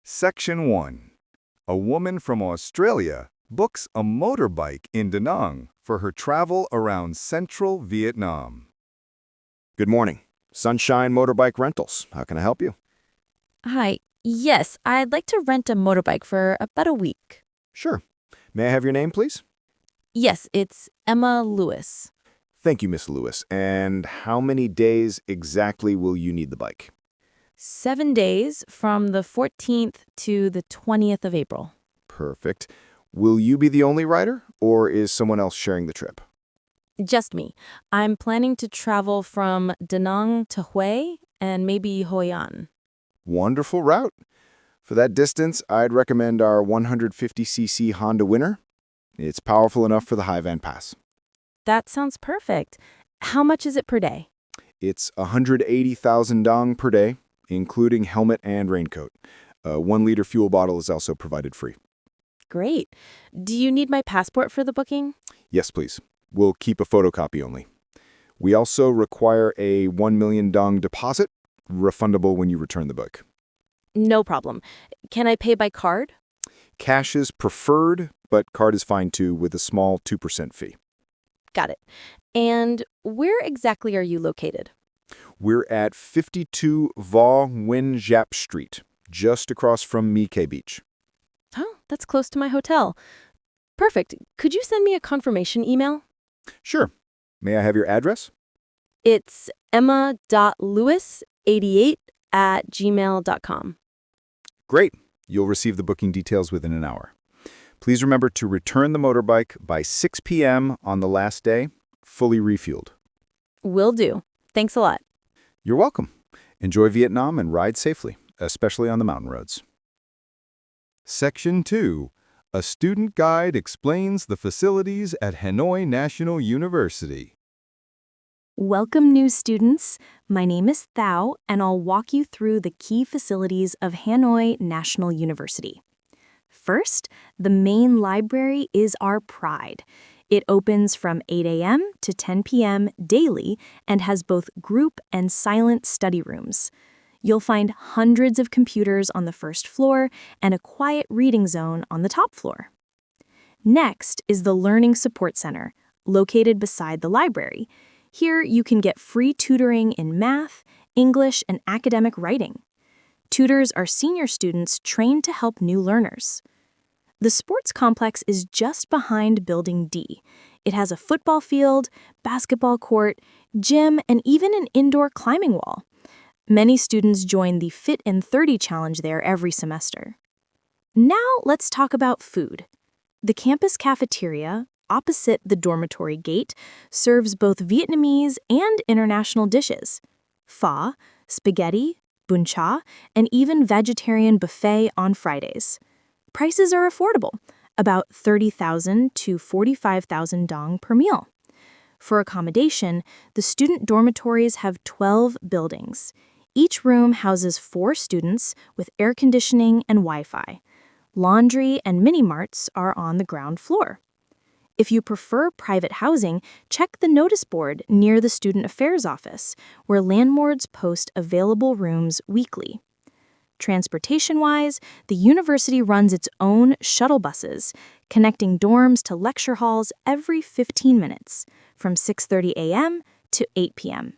Section 1. A woman from Australia books a motorbike in Da Nang for her travel around central Vietnam. Good morning. Sunshine Motorbike Rentals. How can I help you? Hi. Yes, I'd like to rent a motorbike for about a week. Sure. May I have your name, please? Yes, it's Emma Lewis. Thank you, Miss Lewis. And how many days exactly will you need the bike? 7 days from the 14th to the 20th of April. Perfect. Will you be the only rider, or is someone else sharing the trip? Just me. I'm planning to travel from Da Nang to Hue and maybe Hoi An. Wonderful route. For that distance, I'd recommend our 150cc Honda Winner. It's powerful enough for the High Van Pass. That sounds perfect. How much is it per day? It's 180,000 dong per day, including helmet and raincoat. A 1-liter fuel bottle is also provided free. Great. Do you need my passport for the booking? Yes, please. We'll keep a photocopy only. We also require a 1 million dong deposit, refundable when you return the book. No problem. Can I pay by card? Cash is preferred, but card is fine too with a small 2% fee. Got it. And where exactly are you located? We're at 52 Vo Nguyen Giap Street, just across from My Khe Beach. Oh, that's close to my hotel. Perfect. Could you send me a confirmation email? Sure. May I have your address? It's emma.lewis88@gmail.com. Great. You'll receive the booking details within an hour. Please remember to return the motorbike by 6 p.m. on the last day, fully refueled. Will do. Thanks a lot. You're welcome. Enjoy Vietnam and ride safely, especially on the mountain roads. Section 2. A student guide explains the facilities at Hanoi National University. Welcome, new students. My name is Thao, and I'll walk you through the key facilities of Hanoi National University. First, the main library is our pride. It opens from 8 a.m. to 10 p.m. daily and has both group and silent study rooms. You'll find hundreds of computers on the first floor and a quiet reading zone on the top floor. Next is the Learning Support Center, located beside the library. Here you can get free tutoring in math, English, and academic writing. Tutors are senior students trained to help new learners. The sports complex is just behind Building D. It has a football field, basketball court, gym, and even an indoor climbing wall. Many students join the Fit in 30 challenge there every semester. Now let's talk about food. The campus cafeteria, opposite the dormitory gate, serves both Vietnamese and international dishes. Pho, spaghetti, bún chả, and even vegetarian buffet on Fridays. Prices are affordable, about 30,000 to 45,000 dong per meal. For accommodation, the student dormitories have 12 buildings. Each room houses 4 students with air conditioning and Wi-Fi. Laundry and mini-marts are on the ground floor. If you prefer private housing, check the notice board near the Student Affairs Office, where landlords post available rooms weekly. Transportation-wise, the university runs its own shuttle buses, connecting dorms to lecture halls every 15 minutes, from 6:30 a.m. to 8 p.m.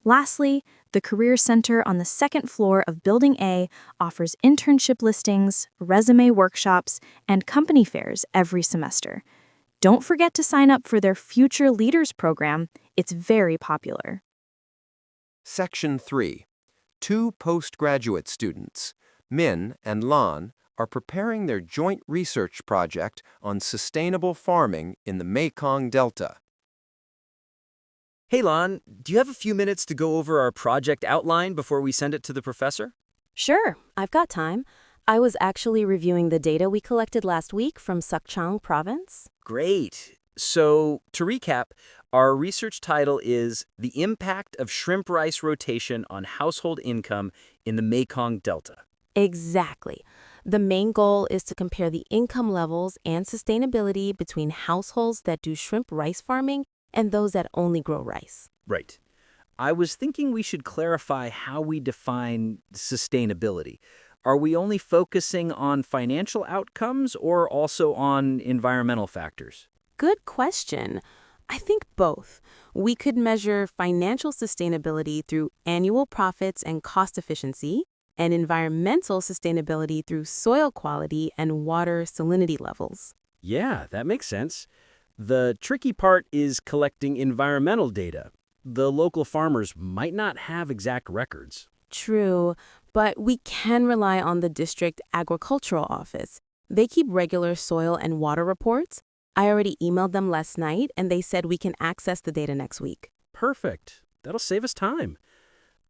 Lastly, the Career Center on the second floor of Building A offers internship listings, resume workshops, and company fairs every semester. Don't forget to sign up for their Future Leaders program. It's very popular. Section 3. 2 postgraduate students, Min and Lan, are preparing their joint research project on sustainable farming in the Mekong Delta. Hey, Lon, do you have a few minutes to go over our project outline before we send it to the professor? Sure, I've got time. I was actually reviewing the data we collected last week from Sukchang Province. Great. So, to recap, our research title is The Impact of Shrimp Rice Rotation on Household Income in the Mekong Delta. Exactly. The main goal is to compare the income levels and sustainability between households that do shrimp rice farming and those that only grow rice. Right. I was thinking we should clarify how we define sustainability. Are we only focusing on financial outcomes or also on environmental factors? Good question. I think both. We could measure financial sustainability through annual profits and cost efficiency, and environmental sustainability through soil quality and water salinity levels. Yeah, that makes sense. The tricky part is collecting environmental data. The local farmers might not have exact records. True, but we can rely on the district agricultural office. They keep regular soil and water reports. I already emailed them last night, and they said we can access the data next week. Perfect. That'll save us time.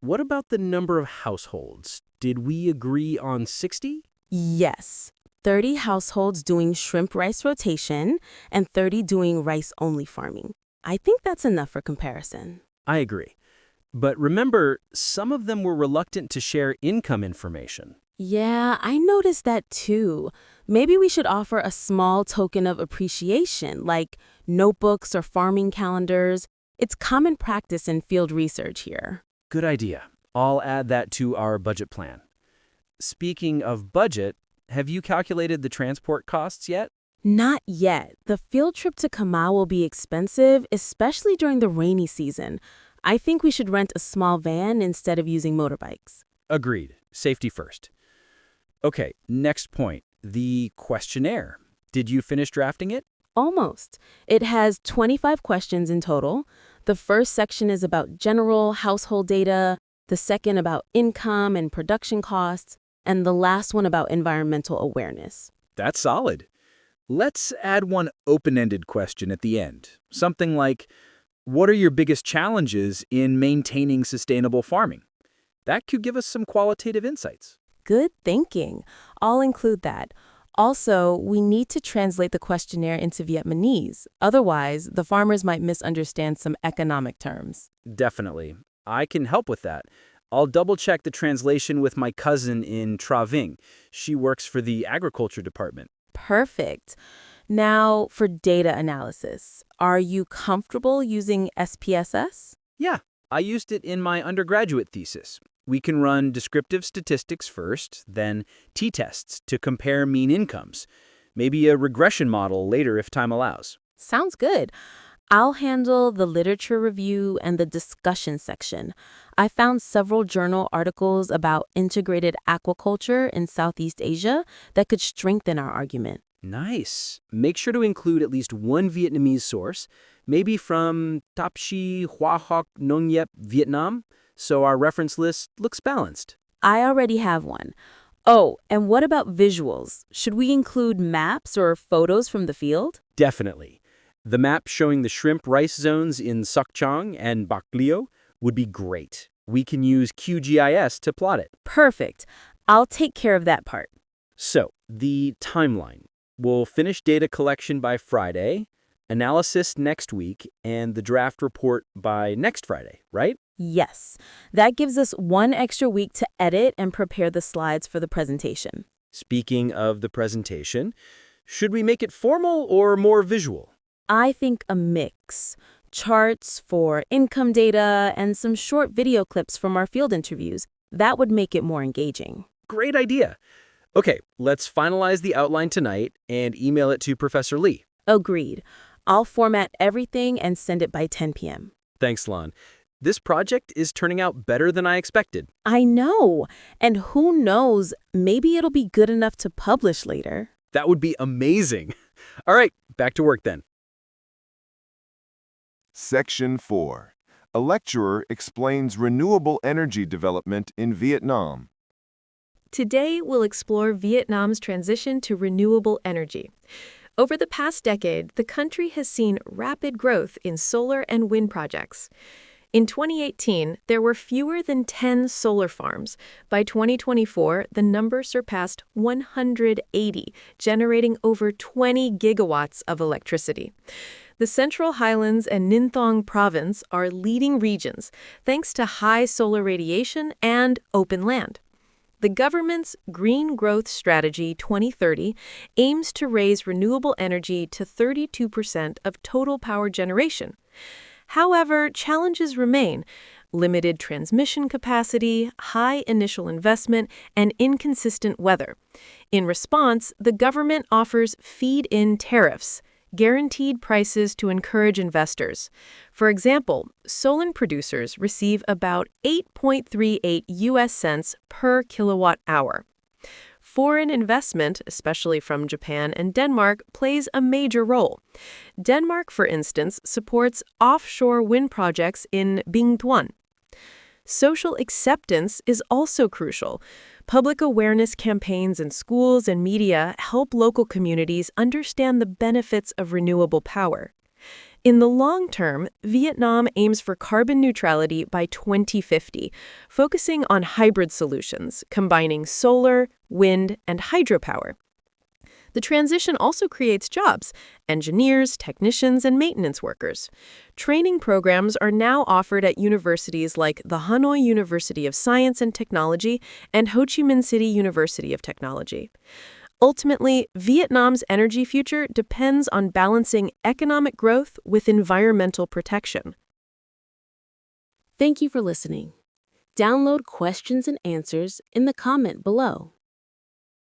What about the number of households? Did we agree on 60? Yes, 30 households doing shrimp rice rotation and 30 doing rice-only farming. I think that's enough for comparison. I agree. But remember, some of them were reluctant to share income information. Yeah, I noticed that too. Maybe we should offer a small token of appreciation, like notebooks or farming calendars. It's common practice in field research here. Good idea. I'll add that to our budget plan. Speaking of budget, have you calculated the transport costs yet? Not yet. The field trip to Kamau will be expensive, especially during the rainy season. I think we should rent a small van instead of using motorbikes. Agreed. Safety first. Okay, next point. The questionnaire. Did you finish drafting it? Almost. It has 25 questions in total. The first section is about general household data, the second about income and production costs, and the last one about environmental awareness. That's solid. Let's add one open-ended question at the end. Something like, what are your biggest challenges in maintaining sustainable farming? That could give us some qualitative insights. Good thinking. I'll include that. Also, we need to translate the questionnaire into Vietnamese. Otherwise, the farmers might misunderstand some economic terms. Definitely. I can help with that. I'll double-check the translation with my cousin in Tra Vinh. She works for the agriculture department. Perfect. Now, for data analysis, are you comfortable using SPSS? Yeah, I used it in my undergraduate thesis. We can run descriptive statistics first, then t-tests to compare mean incomes. Maybe a regression model later if time allows. Sounds good. I'll handle the literature review and the discussion section. I found several journal articles about integrated aquaculture in Southeast Asia that could strengthen our argument. Nice. Make sure to include at least one Vietnamese source, maybe from Tạp chí Khoa học Nông nghiệp Vietnam, so our reference list looks balanced. I already have one. Oh, and what about visuals? Should we include maps or photos from the field? Definitely. The map showing the shrimp rice zones in Sok Chang and Bạc Liêu would be great. We can use QGIS to plot it. Perfect. I'll take care of that part. So, the timeline. We'll finish data collection by Friday, analysis next week, and the draft report by next Friday, right? Yes. That gives us one extra week to edit and prepare the slides for the presentation. Speaking of the presentation, should we make it formal or more visual? I think a mix. Charts for income data and some short video clips from our field interviews. That would make it more engaging. Great idea. Okay, let's finalize the outline tonight and email it to Professor Lee. Agreed. I'll format everything and send it by 10 p.m. Thanks, Lon. This project is turning out better than I expected. I know. And who knows, maybe it'll be good enough to publish later. That would be amazing. All right, back to work then. Section 4. A lecturer explains renewable energy development in Vietnam. Today, we'll explore Vietnam's transition to renewable energy. Over the past decade, the country has seen rapid growth in solar and wind projects. In 2018, there were fewer than 10 solar farms. By 2024, the number surpassed 180, generating over 20 gigawatts of electricity. The Central Highlands and Ninh Thuận province are leading regions, thanks to high solar radiation and open land. The government's Green Growth Strategy 2030 aims to raise renewable energy to 32% of total power generation. However, challenges remain. limited transmission capacity, high initial investment, and inconsistent weather. In response, the government offers feed-in tariffs, guaranteed prices to encourage investors. For example, solar producers receive about 8.38 US cents per kilowatt hour. Foreign investment, especially from Japan and Denmark, plays a major role. Denmark, for instance, supports offshore wind projects in Bingtuan. Social acceptance is also crucial. Public awareness campaigns in schools and media help local communities understand the benefits of renewable power. In the long term, Vietnam aims for carbon neutrality by 2050, focusing on hybrid solutions, combining solar, wind, and hydropower. The transition also creates jobs: engineers, technicians, and maintenance workers. Training programs are now offered at universities like the Hanoi University of Science and Technology and Ho Chi Minh City University of Technology. Ultimately, Vietnam's energy future depends on balancing economic growth with environmental protection. Thank you for listening. Download questions and answers in the comment below.